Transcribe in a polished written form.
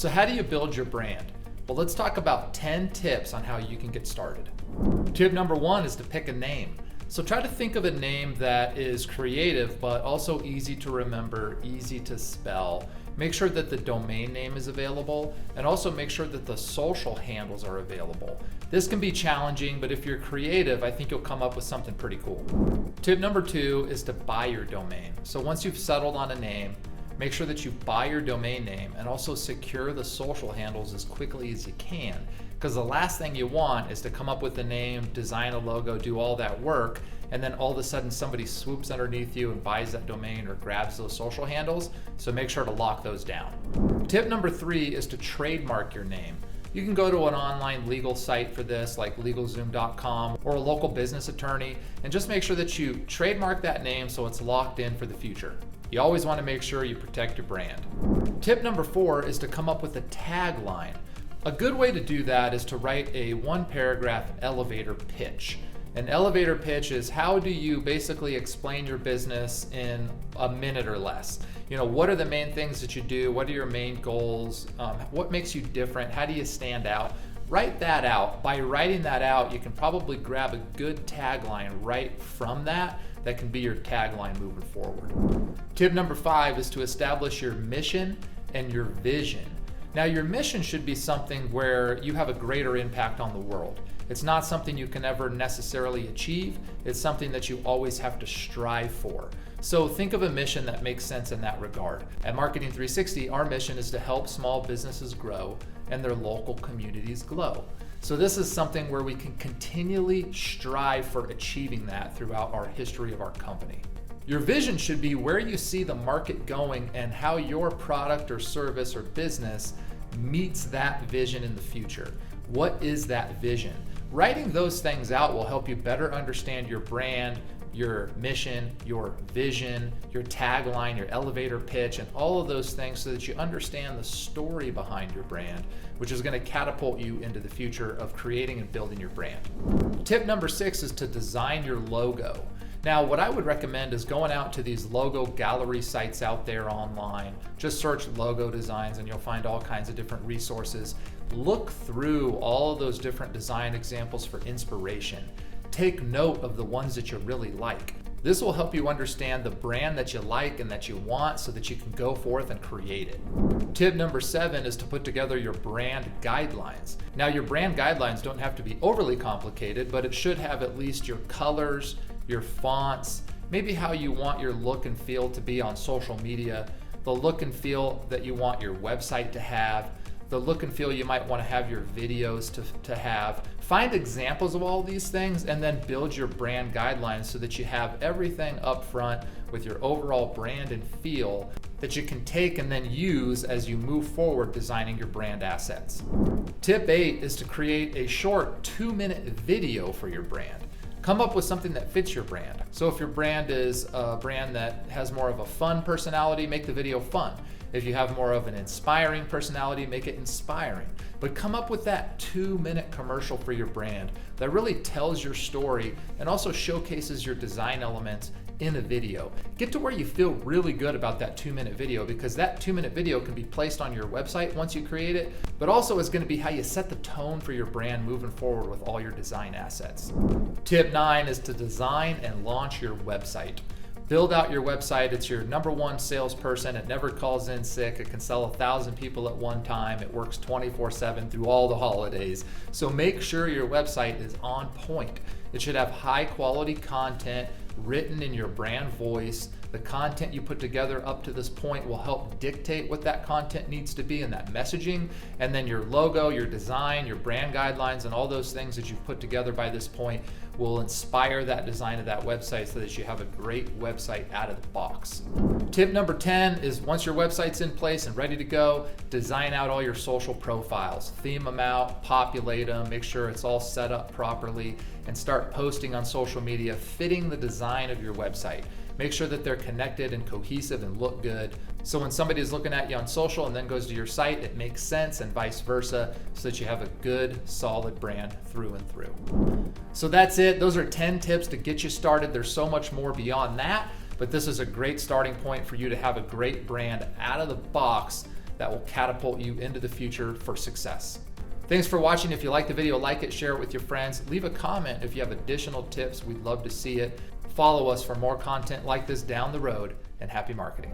So how do you build your brand? Well, let's talk about 10 tips on how you can get started. Tip number 1 is to pick a name. So try to think of a name that is creative, but also easy to remember, easy to spell. Make sure that the domain name is available, and also make sure that the social handles are available. This can be challenging, but if you're creative, I think you'll come up with something pretty cool. Tip number 2 is to buy your domain. So once you've settled on a name, make sure that you buy your domain name and also secure the social handles as quickly as you can. Because the last thing you want is to come up with a name, design a logo, do all that work, and then all of a sudden somebody swoops underneath you and buys that domain or grabs those social handles. So make sure to lock those down. Tip number 3 is to trademark your name. You can go to an online legal site for this, like LegalZoom.com, or a local business attorney, and just make sure that you trademark that name so it's locked in for the future. You always want to make sure you protect your brand. Tip number 4 is to come up with a tagline. A good way to do that is to write a 1-paragraph elevator pitch. An elevator pitch is how do you basically explain your business in a minute or less. You know, what are the main things that you do? What are your main goals? What makes you different? How do you stand out? Write that out. By writing that out, you can probably grab a good tagline right from that can be your tagline moving forward. Tip number 5 is to establish your mission and your vision. Now, your mission should be something where you have a greater impact on the world. It's not something you can ever necessarily achieve. It's something that you always have to strive for. So think of a mission that makes sense in that regard. At Marketing 360, our mission is to help small businesses grow and their local communities glow. So this is something where we can continually strive for achieving that throughout our history of our company. Your vision should be where you see the market going and how your product or service or business meets that vision in the future. What is that vision? Writing those things out will help you better understand your brand, your mission, your vision, your tagline, your elevator pitch, and all of those things so that you understand the story behind your brand, which is going to catapult you into the future of creating and building your brand. Tip number 6 is to design your logo. Now, what I would recommend is going out to these logo gallery sites out there online. Just search logo designs and you'll find all kinds of different resources. Look through all of those different design examples for inspiration. Take note of the ones that you really like. This will help you understand the brand that you like and that you want so that you can go forth and create it. Tip number 7 is to put together your brand guidelines. Now, your brand guidelines don't have to be overly complicated, but it should have at least your colors, your fonts, maybe how you want your look and feel to be on social media, the look and feel that you want your website to have, the look and feel you might want to have your videos to have. Find examples of all these things and then build your brand guidelines so that you have everything up front with your overall brand and feel that you can take and then use as you move forward designing your brand assets. Tip 8 is to create a short 2-minute video for your brand. Come up with something that fits your brand. So if your brand is a brand that has more of a fun personality, make the video fun. If you have more of an inspiring personality, make it inspiring. But come up with that 2-minute commercial for your brand that really tells your story and also showcases your design elements in a video. Get to where you feel really good about that 2-minute video, because that 2-minute video can be placed on your website once you create it, but also is going to be how you set the tone for your brand moving forward with all your design assets. Tip 9 is to design and launch your website. Build out your website. It's your number 1 salesperson. It never calls in sick. It can sell 1,000 people at one time. It works 24/7 through all the holidays. So make sure your website is on point. It should have high quality content written in your brand voice. The content you put together up to this point will help dictate what that content needs to be in that messaging. And then your logo, your design, your brand guidelines, and all those things that you've put together by this point will inspire that design of that website so that you have a great website out of the box. Tip number 10 is once your website's in place and ready to go, design out all your social profiles. Theme them out, populate them, make sure it's all set up properly, and start posting on social media fitting the design of your website. Make sure that they're connected and cohesive and look good. So when somebody is looking at you on social and then goes to your site, it makes sense, and vice versa, so that you have a good, solid brand through and through. So that's it. Those are 10 tips to get you started. There's so much more beyond that, but this is a great starting point for you to have a great brand out of the box that will catapult you into the future for success. Thanks for watching. If you like the video, like it, share it with your friends. Leave a comment if you have additional tips. We'd love to see it. Follow us for more content like this down the road, and happy marketing.